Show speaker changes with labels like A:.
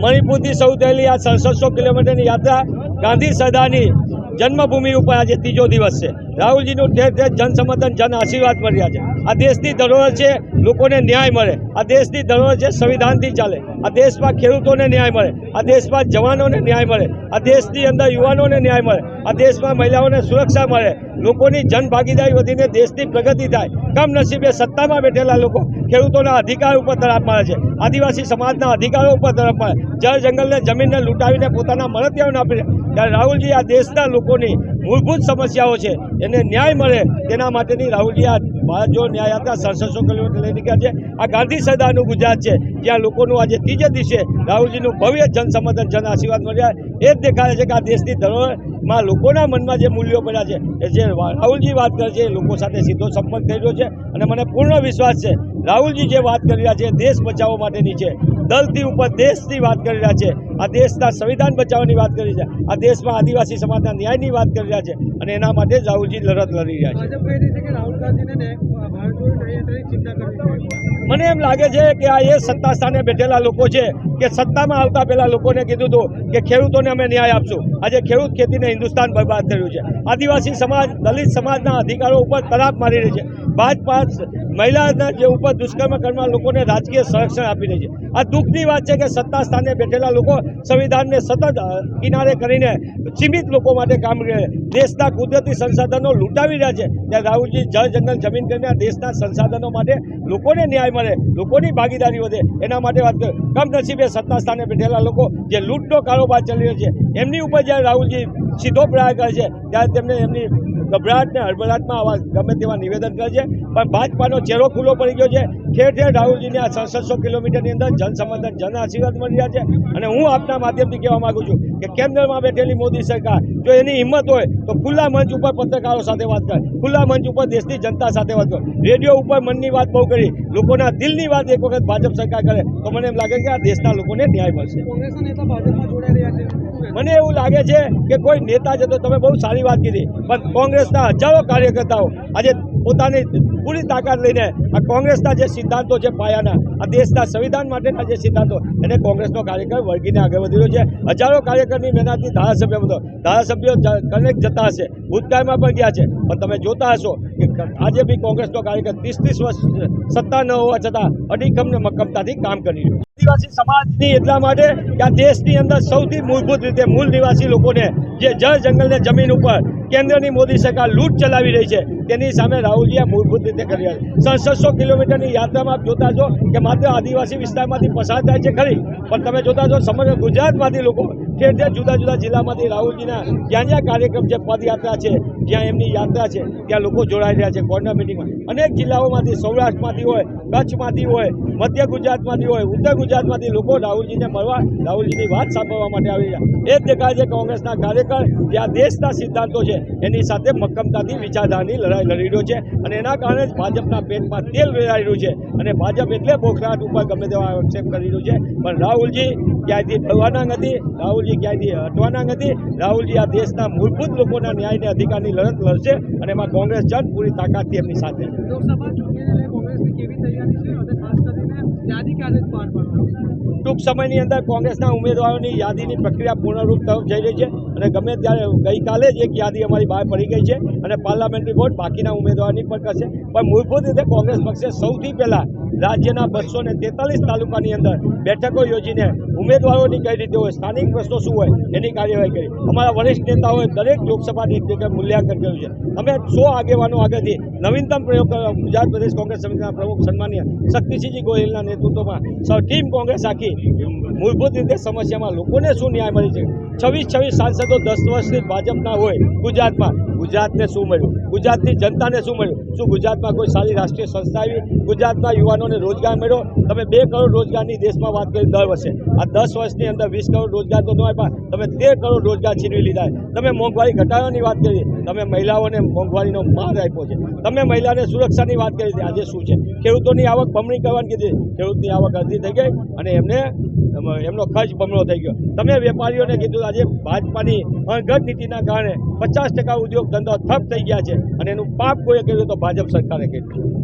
A: મણિપુરથી શરૂ થયેલી આ 6700 કિલોમીટરની યાત્રા ગાંધી સદાની જન્મભૂમિ ઉપર આજે ત્રીજો દિવસ છે। રાહુલજીનું ઠેર ઠેર જન સમર્થન જન આશીર્વાદ મળી રહ્યા છે। આ દેશની ધરોહર છે, લોકોને ન્યાય મળે। આ દેશની ધરોહર છે, સંવિધાનથી ચાલે। આ દેશમાં ખેડૂતોને ન્યાય મળે। આ દેશમાં જવાનોને ન્યાય મળે। આ દેશની અંદર યુવાનોને ન્યાય મળે। આ દેશમાં મહિલાઓને સુરક્ષા મળે। લોકોની જન ભાગીદારી વધીને દેશની પ્રગતિ થાય। કમનસીબે સત્તામાં બેઠેલા લોકો ખેડૂતોના અધિકાર ઉપર તરફ મારે છે, આદિવાસી સમાજના અધિકારો ઉપર તરફ મારે, જળ જંગલને જમીનને લૂંટાવીને પોતાના મળતિયાઓને આપી ત્યારે રાહુલજી આ દેશના લોકોની મૂળભૂત સમસ્યાઓ છે એને ન્યાય મળે તેના માટેની રાહુલજી આ ભારત જોડો ન્યાય યાત્રા 6700 કિલોમીટર લઈ નીકળ્યા છે। આ ગાંધી સદાનું ગુજરાત છે, જ્યાં લોકોનું આજે ત્રીજે દિવસે રાહુલજીનું ભવ્ય જન સમર્થન જન આશીર્વાદ મળ્યા। એ જ દેખાડે છે કે આ દેશની ધરોહરમાં લોકોના મનમાં જે મૂલ્યો પડ્યા છે એ જે રાહુલજી વાત કરે છે એ લોકો સાથે સીધો સંપર્ક થઈ રહ્યો છે। અને મને પૂર્ણ વિશ્વાસ છે રાહુલજી જે વાત કરી રહ્યા છે દેશ બચાવવા માટેની છે, દલથી ઉપર દેશની વાત કરી રહ્યા છે, આ દેશના સંવિધાન બચાવવાની વાત કરી છે, આ દેશમાં આદિવાસી સમાજના ન્યાયની વાત કરી રહ્યા છે અને એના માટે જ રાહુલજી લડત લડી રહ્યા છે। મને એમ લાગે છે કે આ એ સત્તા સ્થાને બેઠેલા લોકો છે કે સત્તામાં આવતા પહેલા લોકોને કીધું હતું કે ખેડૂતોને અમે ન્યાય આપશું। આજે ખેડૂત ખેતીને હિન્દુસ્તાન બરબાદ કર્યું છે। આદિવાસી સમાજ દલિત સમાજના અધિકારો ઉપર તરાપ મારી રહી છે। ભાજપા મહિલાના જે ઉપર દુષ્કર્મ કરનાર લોકોને રાજકીય સંરક્ષણ આપી રહી છે। આ દુઃખની વાત છે કે સત્તા સ્થાને બેઠેલા લોકો સંવિધાનને સતત કિનારે કરીને સીમિત લોકો માટે કામ કરે, દેશના કુદરતી સંસાધનો લૂંટાવી રહ્યા છે। ત્યારે રાહુલજી જળ જંગલ જમીન કરીને દેશના સંસાધનો માટે લોકોને ન્યાય મળે, લોકોની ભાગીદારી વધે એના માટે વાત કરે। કમનસીબે સત્તા સ્થાને બેઠેલા લોકો જે લૂંટનો કારોબાર ચાલી રહ્યો છે એમની ઉપર જ્યારે રાહુલજી સીધો પ્રહાર કરે છે ત્યારે તેમને એમની ગભરાટ ને હળબળાટમાં આવા ગમે તેવા નિવેદન કરે છે। પણ ભાજપાનો ચહેરો ખુલ્લો પડી ગયો છે। ઠેર ઠેર રાહુલજીને આ 6700 કિલોમીટરની અંદર જન સમર્થન જન આશીર્વાદ મળી રહ્યા છે। અને હું આપના માધ્યમથી કહેવા માંગુ છું કે કેન્દ્રમાં બેઠેલી મોદી સરકાર જો એની હિંમત હોય તો ખુલ્લા મંચ ઉપર પત્રકારો સાથે વાત કરે, ખુલ્લા મંચ ઉપર દેશની જનતા સાથે વાત કરે, રેડિયો ઉપર મનની વાત બહુ કરી, લોકોના દિલની વાત એક વખત ભાજપ સરકાર કરે તો મને એમ લાગે કે આ દેશના લોકોને ન્યાય મળશે। મને એવું લાગે છે કે કોઈ નેતા છે તો તમે બહુ સારી વાત કીધી, પણ કોંગ્રેસના હજારો કાર્યકર્તાઓ આજે પોતાની પૂરી તાકાત લઈને આ કોંગ્રેસના જે સિદ્ધાંતો છે પાયાના, આ દેશના સંવિધાન માટેના જે સિદ્ધાંતો એને કોંગ્રેસનો કાર્યકર વળગીને આગળ વધી રહ્યો છે। હજારો કાર્યકરની મહેનતથી ધારાસભ્યો કનેક્ટ જતા હશે, ભૂતકાળમાં પણ ગયા છે, પણ તમે જોતા હશો કે આજે બી કોંગ્રેસનો કાર્યકર 30 વર્ષ સત્તા ન હોવા છતાં અડીખમ ને મક્કમતાથી કામ કરી રહ્યો છે। આદિવાસી સમાજની એટલા માટે કે આ દેશની અંદર સૌથી મૂળભૂત રીતે મૂળ નિવાસી લોકોને જે જળ જંગલને જમીન ઉપર કેન્દ્રની મોદી સરકાર લૂંટ ચલાવી રહી છે તેની સામે રાહુલજી આ મૂળભૂત રીતે કરી રહ્યા છે। 6700 કિલોમીટરની યાત્રામાં આપ જોતા છો કે માત્ર આદિવાસી વિસ્તારમાંથી પસાર થાય છે ખરી, પણ તમે જોતા છો સમગ્ર ગુજરાતમાંથી લોકો ઠેર ઠેર જુદા જુદા જિલ્લામાંથી રાહુલજીના જ્યાં જ્યાં કાર્યક્રમ છે, પદયાત્રા છે, જ્યાં એમની યાત્રા છે ત્યાં લોકો જોડાઈ રહ્યા છે। કોર્નર મિટિંગમાં અનેક જિલ્લાઓમાંથી, સૌરાષ્ટ્રમાંથી હોય, કચ્છમાંથી હોય, મધ્ય ગુજરાતમાંથી હોય, ઉત્તર ગુજરાતમાંથી લોકો રાહુલજીને મળવા, રાહુલજીની વાત સાંભળવા માટે આવી રહ્યા। એ જ દેખાય છે કોંગ્રેસના કાર્યકર જે આ દેશના સિદ્ધાંતો છે એની સાથે મક્કમતાથી વિચારધારાની લડાઈ લડી રહ્યો છે અને એના કારણે જ ભાજપના પેટમાં તેલ વેરાઈ રહ્યું છે અને ભાજપ એટલે બોખરાટ ઉપર ગમે તેવા આક્ષેપ કરી રહ્યું છે, પણ રાહુલજી ક્યાંયથી ડરવાના નથી, રાહુલજી ક્યાંયથી હટવાના નથી। રાહુલજી આ દેશના મૂળભૂત લોકોના ન્યાય અને અધિકારની લડત લડશે અને એમાં કોંગ્રેસ જન પૂરી તાકાતથી એમની સાથે છે। ટૂંક સમયની અંદર કોંગ્રેસના ઉમેદવારોની યાદીની પ્રક્રિયા પૂર્ણરૂપ તરફ જઈ રહી છે અને ગમે ત્યારે ગઈકાલે જ એક યાદી અમારી બહાર પડી ગઈ છે અને પાર્લામેન્ટરી બોર્ડ બાકીના ઉમેદવારોની પણ કરશે। પણ મૂળભૂત રીતે કોંગ્રેસ પક્ષે સૌથી પહેલાં રાજ્યના 243 તાલુકાની અંદર બેઠકો યોજીને ઉમેદવારોની કઈ રીતે હોય, સ્થાનિક પ્રશ્નો શું હોય એની કાર્યવાહી કરી। અમારા વરિષ્ઠ નેતાઓએ દરેક લોકસભાની જગ્યાએ મૂલ્યાંકન કર્યું છે। અમે 100 આગેવાનો આગળથી નવીનતમ પ્રયોગ ગુજરાત પ્રદેશ કોંગ્રેસ સમિતિના પ્રમુખ સન્માનીય શક્તિસિંહજી ગોહિલના નેતૃત્વમાં ટીમ કોંગ્રેસ આખી મૂળભૂત રીતે સમસ્યામાં લોકોને શું ન્યાય મળી છે। 26 સાંસદો 10 વર્ષથી ભાજપના હોય ગુજરાતમાં, ગુજરાતને શું મળ્યું, ગુજરાતની જનતાને શું મળ્યું, શું ગુજરાતમાં કોઈ સારી રાષ્ટ્રીય સંસ્થા આવી, ગુજરાતના યુવાનોને રોજગાર મળ્યો? તમે 2 કરોડ રોજગારની દેશમાં વાત કરી દર વર્ષે, આ 10 વર્ષની અંદર 20 કરોડ રોજગાર તો ન આપ્યા, તમે 13 કરોડ રોજગાર છીનવી લીધા। તમે મોંઘવારી ઘટાડવાની વાત કરી, તમે મહિલાઓને મોંઘવારીનો માર આપ્યો છે, તમે મહિલાને સુરક્ષાની વાત કરી, આજે શું છે? ખેડૂતોની આવક બમણી કરવાની કીધી, ખેડૂતની આવક અડધી થઈ ગઈ અને એમનો ખર્ચ બમણો થઈ ગયો। તમે વેપારીઓને કીધું, આજે ભાજપાની અણઘડ નીતિના કારણે 50% ઉદ્યોગ ધંધો ઠપ થઈ ગયા છે અને એનું પાપ કોઈએ કર્યું તો ભાજપ સરકારે કર્યું।